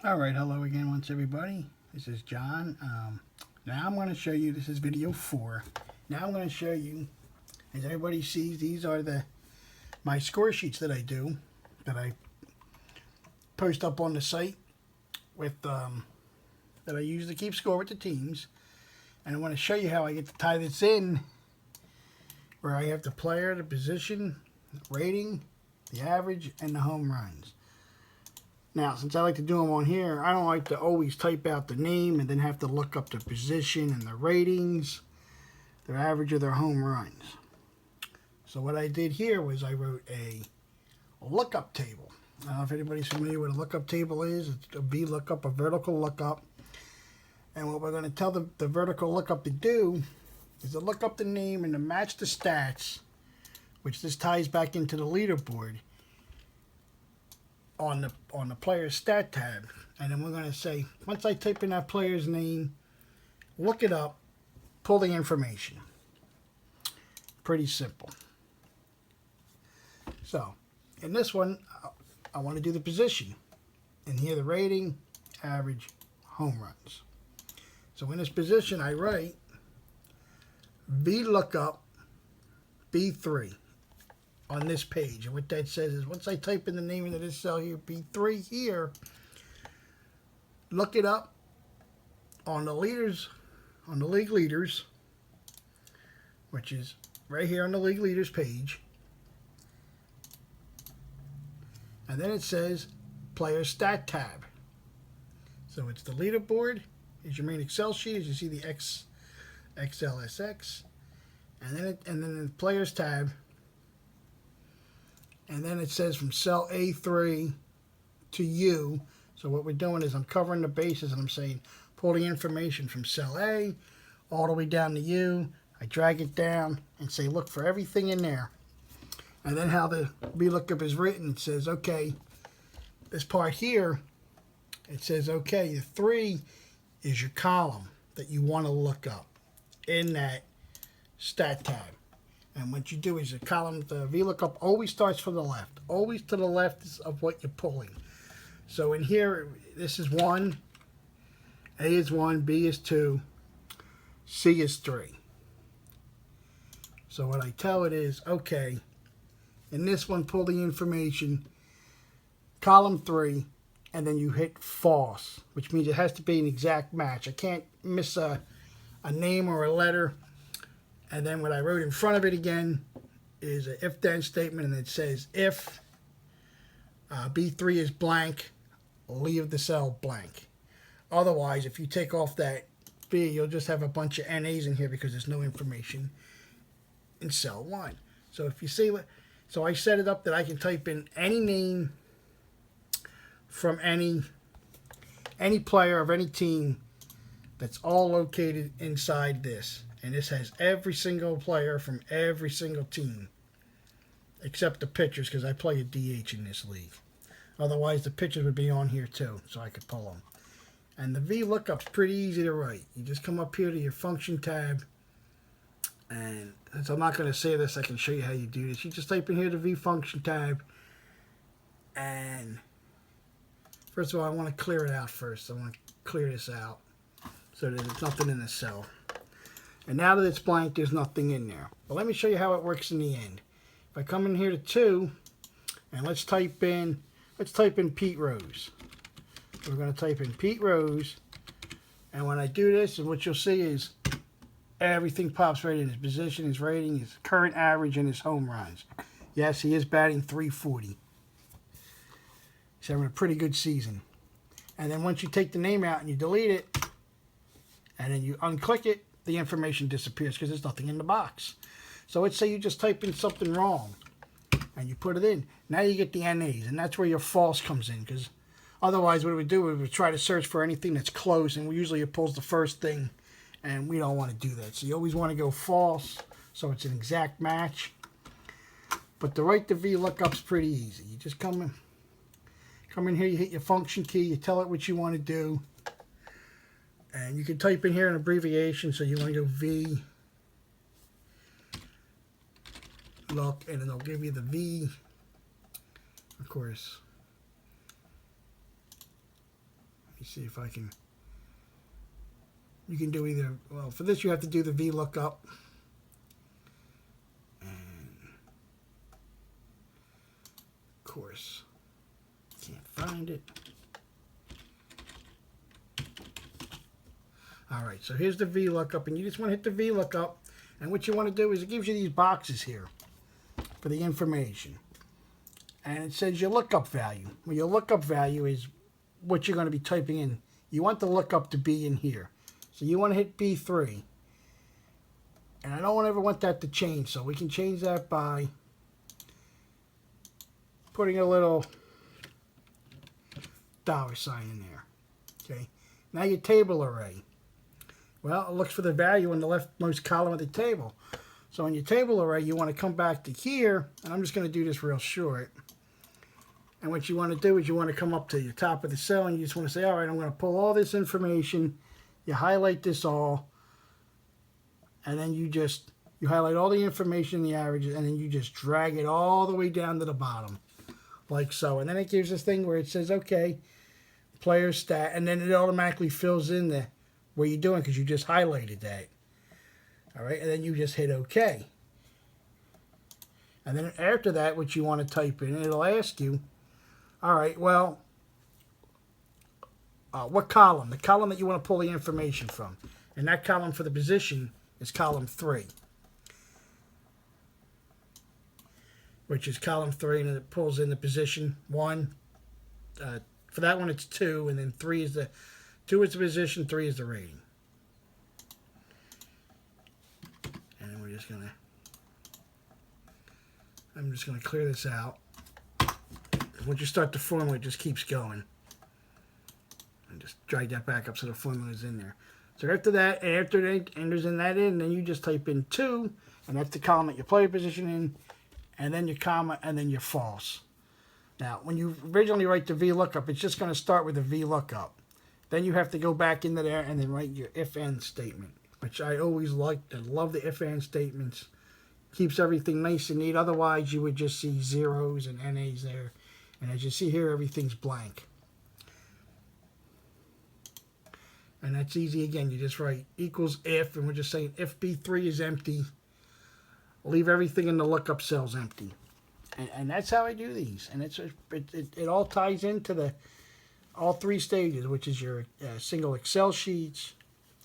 Alright, hello again once everybody. This is John. Now I'm going to show you, this is video 4. Now I'm going to show you, as everybody sees, these are my score sheets that I do, that I post up on the site with, that I use to keep score with the teams. And I want to show you how I get to tie this in, where I have the player, the position, rating, the average, and the home runs. Now, since I like to do them on here, I don't like to always type out the name and then have to look up the position and the ratings, their average of their home runs. So what I did here was I wrote a lookup table. I don't know if anybody's familiar with a lookup table is. It's a VLOOKUP, a vertical lookup. And what we're going to tell the vertical lookup to do is to look up the name and to match the stats, which this ties back into the leaderboard, on the player's stat tab. And then we're going to say, once I type in that player's name, look it up, pull the information. Pretty simple. So in this one, I want to do the position, and here the rating, average, home runs. So in this position I write VLOOKUP B3 on this page. And what that says is, once I type in the name into this cell here, B3 here, look it up on the leaders, on the league leaders, which is right here on the league leaders page. And then it says player stat tab. So it's the leaderboard, is your main Excel sheet, as you see the XLSX, and then the players tab. And then it says from cell A3 to U. So what we're doing is I'm covering the bases, and I'm saying pull the information from cell A all the way down to U. I drag it down and say look for everything in there. And then how the VLOOKUP is written, it says, okay, this part here, it says, okay, the 3 is your column that you want to look up in that stat tab. And what you do is the column, the VLOOKUP always starts from the left. Always to the left of what you're pulling. So in here, this is 1, A is 1, B is 2, C is 3. So what I tell it is, okay, in this one, pull the information, column 3, and then you hit false, which means it has to be an exact match. I can't miss a name or a letter. And then what I wrote in front of it again is an if-then statement, and it says if B3 is blank, leave the cell blank. Otherwise, if you take off that B, you'll just have a bunch of NAs in here because there's no information in cell 1. So if you see what, so I set it up that I can type in any name from any player of any team that's all located inside this. And this has every single player from every single team, except the pitchers, because I play a DH in this league. Otherwise, the pitchers would be on here too, so I could pull them. And the VLOOKUP's pretty easy to write. You just come up here to your function tab, and since I'm not going to say this, I can show you how you do this. You just type in here the V function tab, and first of all, I want to clear it out first. I want to clear this out so that there's nothing in the cell. And now that it's blank, there's nothing in there. But let me show you how it works in the end. If I come in here to 2, and let's type in Pete Rose. We're going to type in Pete Rose, and when I do this, and what you'll see is everything pops right in: his position, his rating, his current average, and his home runs. Yes, he is batting .340. He's having a pretty good season. And then once you take the name out and you delete it, and then you unclick it, the information disappears because there's nothing in the box. So let's say you just type in something wrong and you put it in. Now you get the NAs, and that's where your false comes in, because otherwise what it would do is we would try to search for anything that's close, and usually it pulls the first thing, and we don't want to do that. So you always want to go false, so it's an exact match. But to write the VLOOKUP's pretty easy. You just come in here, you hit your function key, you tell it what you want to do. And you can type in here an abbreviation, so you want to go V look, and it'll give you the V, of course, me see if I can. You can do either. Well, for this you have to do the VLOOKUP. And of course, can't find it. All right, so here's the VLOOKUP, and you just want to hit the VLOOKUP. And what you want to do is it gives you these boxes here for the information. And it says your lookup value. Well, your lookup value is what you're going to be typing in. You want the lookup to be in here. So you want to hit B3. And I don't ever want that to change, so we can change that by putting a little $sign in there. Okay. Now your table array. Well, it looks for the value in the leftmost column of the table. So in your table array, you want to come back to here, and I'm just going to do this real short. And what you want to do is you want to come up to the top of the cell, and you just want to say, all right, I'm going to pull all this information. You highlight this all, and then you highlight all the information, the averages, and then you just drag it all the way down to the bottom, like so. And then it gives this thing where it says, okay, player stat, and then it automatically fills in the what you're doing because you just highlighted that. All right, and then you just hit OK. And then after that, what you want to type in, it'll ask you, all right, well, what column? The column that you want to pull the information from. And that column for the position is column 3. Which is column 3, and it pulls in the position 1. For that one, it's 2, and then 3 is the 2 is the position, 3 is the rating. And then I'm just gonna clear this out. Once you start the formula, it just keeps going. And just drag that back up so the formula is in there. So after that, after it enters in that in, then you just type in 2, and that's the column that your player position in, and then your comma, and then your false. Now, when you originally write the VLOOKUP, it's just going to start with a VLOOKUP. Then you have to go back into there and then write your if-and statement, which I always liked and love the if-and statements. Keeps everything nice and neat. Otherwise, you would just see zeros and NAs there. And as you see here, everything's blank. And that's easy again. You just write equals if, and we're just saying if B3 is empty, leave everything in the lookup cells empty. And that's how I do these. And it all ties into all 3 stages, which is your single Excel sheets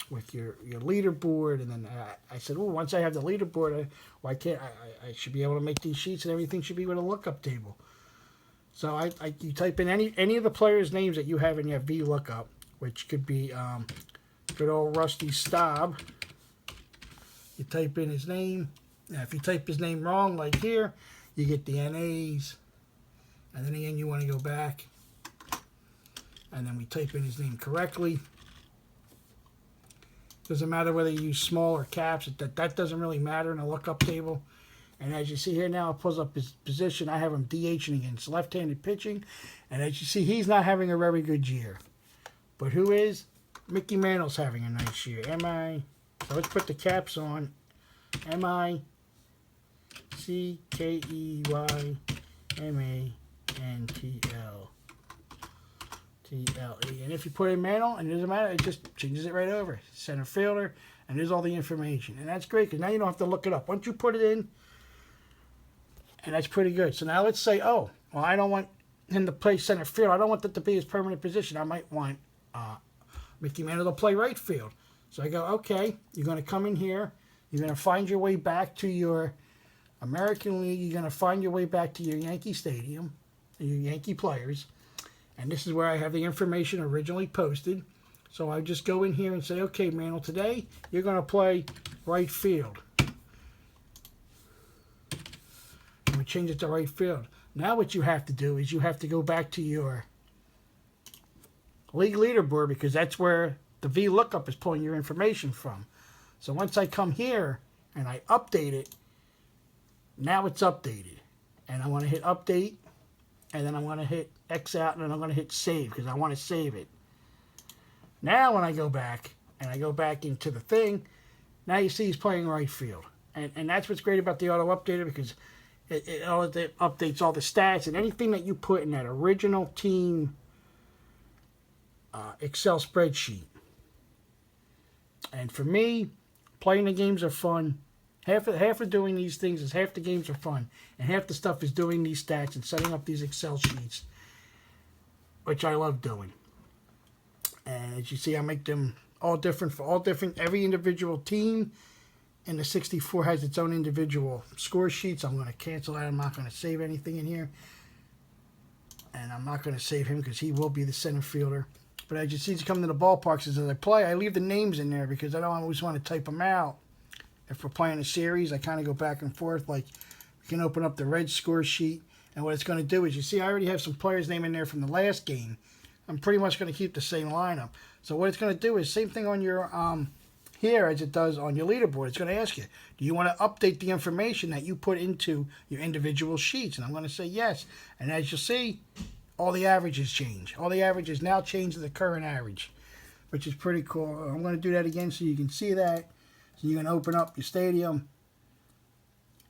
with your leaderboard. And then I said, oh, once I have the leaderboard, why can't I should be able to make these sheets, and everything should be with a lookup table. So you type in any of the players' names that you have in your VLOOKUP, which could be good old Rusty Staub. You type in his name. Now, if you type his name wrong, like here, you get the NAs. And then again, you want to go back. And then we type in his name correctly. Doesn't matter whether you use small or caps. That doesn't really matter in a lookup table. And as you see here now, it pulls up his position. I have him DHing against left-handed pitching. And as you see, he's not having a very good year. But who is? Mickey Mantle's having a nice year. So let's put the caps on. MICKEYMANTLE. And if you put in Mantle, and it doesn't matter, it just changes it right over. Center fielder, and there's all the information. And that's great, because now you don't have to look it up. Once you put it in, and that's pretty good. So now let's say, oh, well, I don't want him to play center field. I don't want that to be his permanent position. I might want Mickey Mantle to play right field. So I go, okay, you're going to come in here. You're going to find your way back to your American League. You're going to find your way back to your Yankee Stadium, your Yankee players. And this is where I have the information originally posted. So I just go in here and say, okay, Mantle, today you're going to play right field. And we change it to right field. Now what you have to do is you have to go back to your league leaderboard, because that's where the VLOOKUP is pulling your information from. So once I come here and I update it, now it's updated. And I want to hit update, and then I'm going to hit X out, and then I'm going to hit save, because I want to save it. Now when I go back, and I go back into the thing, now you see he's playing right field. And that's what's great about the auto updater, because it updates all the stats, and anything that you put in that original team Excel spreadsheet. And for me, playing the games are fun. Half of doing these things is half the games are fun, and half the stuff is doing these stats and setting up these Excel sheets, which I love doing. And as you see, I make them all different for all different. Every individual team in the 64 has its own individual score sheets. I'm going to cancel that. I'm not going to save anything in here, and I'm not going to save him because he will be the center fielder. But as you see, to come to the ballparks as I play, I leave the names in there because I don't always want to type them out. If we're playing a series, I kind of go back and forth. Like, we can open up the red score sheet, and what it's going to do is, you see, I already have some players' name in there from the last game. I'm pretty much going to keep the same lineup. So what it's going to do is same thing on your here as it does on your leaderboard. It's going to ask you, do you want to update the information that you put into your individual sheets? And I'm going to say yes. And as you'll see, all the averages change. All the averages now change to the current average, which is pretty cool. I'm going to do that again so you can see that. So you're going to open up your stadium,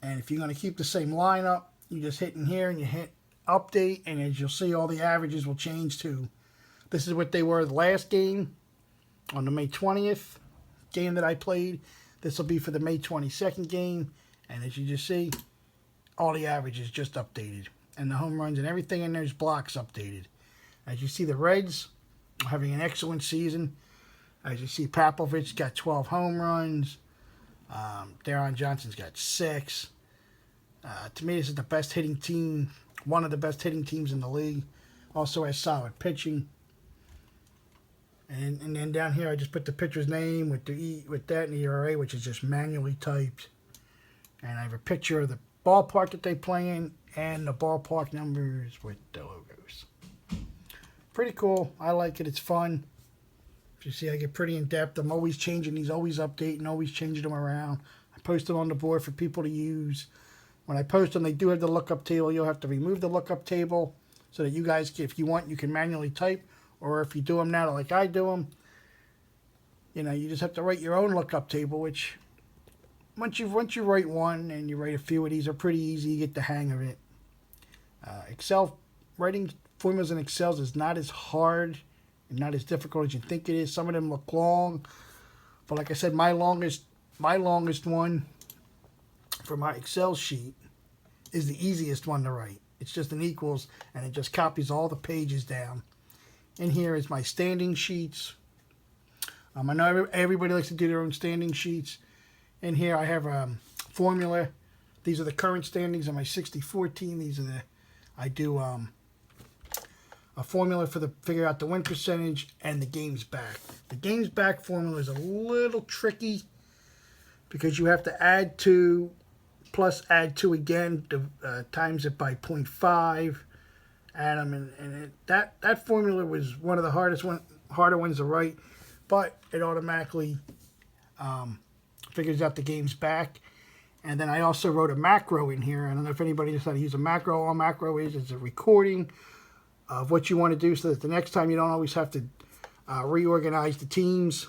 and if you're going to keep the same lineup, you just hit in here and you hit update, and as you'll see, all the averages will change too. This is what they were the last game on the May 20th game that I played. This will be for the May 22nd game, and as you just see, all the averages just updated, and the home runs and everything in there's blocks updated. As you see, the Reds are having an excellent season. As you see, Popovich got 12 home runs. Deron Johnson's got 6. To me, this is the best hitting team, one of the best hitting teams in the league. Also has solid pitching. And then down here, I just put the pitcher's name with that and the ERA, which is just manually typed. And I have a picture of the ballpark that they play in and the ballpark numbers with the logos. Pretty cool. I like it. It's fun. You see, I get pretty in depth. I'm always changing these, always updating, always changing them around. I post them on the board for people to use. When I post them, they do have the lookup table. You'll have to remove the lookup table so that you guys, if you want, you can manually type. Or if you do them now like I do them, you just have to write your own lookup table, which once you write one and you write a few of these are pretty easy. You get the hang of it. Excel, writing formulas in Excel is not as hard and not as difficult as you think it is. Some of them look long, but like I said, my longest one for my Excel sheet is the easiest one to write. It's just an equals, and it just copies all the pages down. In here is my standing sheets. I know everybody likes to do their own standing sheets. In here I have a formula. These are the current standings on my 64 team. I do a formula for figure out the win percentage and the games back. The games back formula is a little tricky because you have to add 2 plus add 2 again to times it by 0.5. Add them, and that formula was one of the harder ones to write, but it automatically figures out the games back. And then I also wrote a macro in here. I don't know if anybody knows how to use a macro. All a macro is a recording of what you want to do so that the next time you don't always have to reorganize the teams.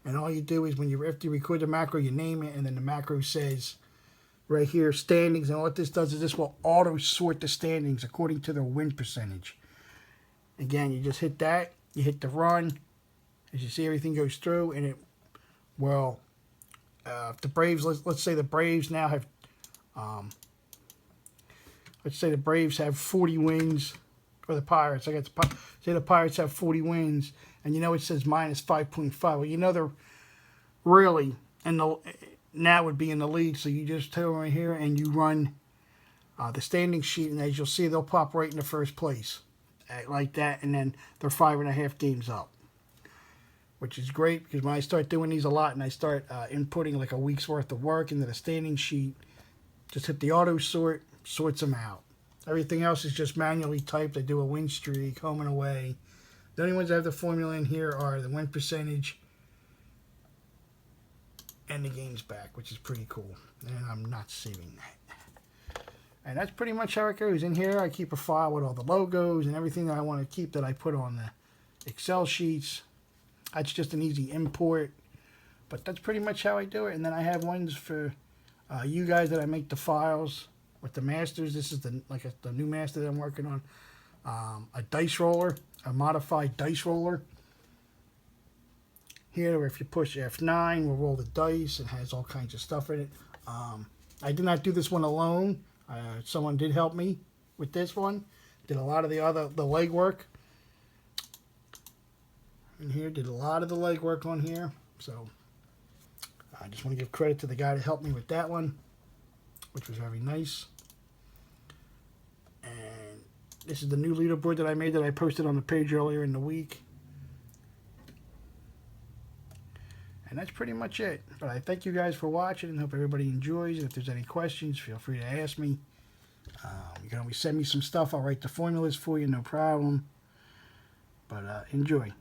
And all you do is after you record the macro, you name it, and then the macro says right here standings. And what this does is this will auto sort the standings according to their win percentage. Again, you just hit that, you hit the run. As you see, everything goes through, and it will. If the Braves, let's say the Braves now have, let's say the Braves have 40 wins, or the Pirates. Say the Pirates have 40 wins, and it says minus 5.5. Well, they're really now would be in the lead. So you just tell right here, and you run the standing sheet, and as you'll see, they'll pop right in the first place, like that, and then they're 5.5 games up. Which is great because when I start doing these a lot and I start inputting like a week's worth of work into the standing sheet, just hit the auto sort, sorts them out. Everything else is just manually typed. I do a win streak, home and away. The only ones that have the formula in here are the win percentage and the games back, which is pretty cool. And I'm not saving that. And that's pretty much how it goes. In here I keep a file with all the logos and everything that I want to keep that I put on the Excel sheets. That's just an easy import, but that's pretty much how I do it. And then I have ones for you guys that I make the files with the masters. This is the new master that I'm working on. A dice roller. a modified dice roller. Here, if you push F9, we'll roll the dice. It has all kinds of stuff in it. I did not do this one alone. Someone did help me with this one. Did a lot of the legwork. And here, did a lot of the legwork on here. So, I just want to give credit to the guy that helped me with that one, which was very nice. And this is the new leaderboard that I made that I posted on the page earlier in the week. And that's pretty much it. But I thank you guys for watching and hope everybody enjoys. If there's any questions, feel free to ask me. You can always send me some stuff. I'll write the formulas for you, no problem. But enjoy.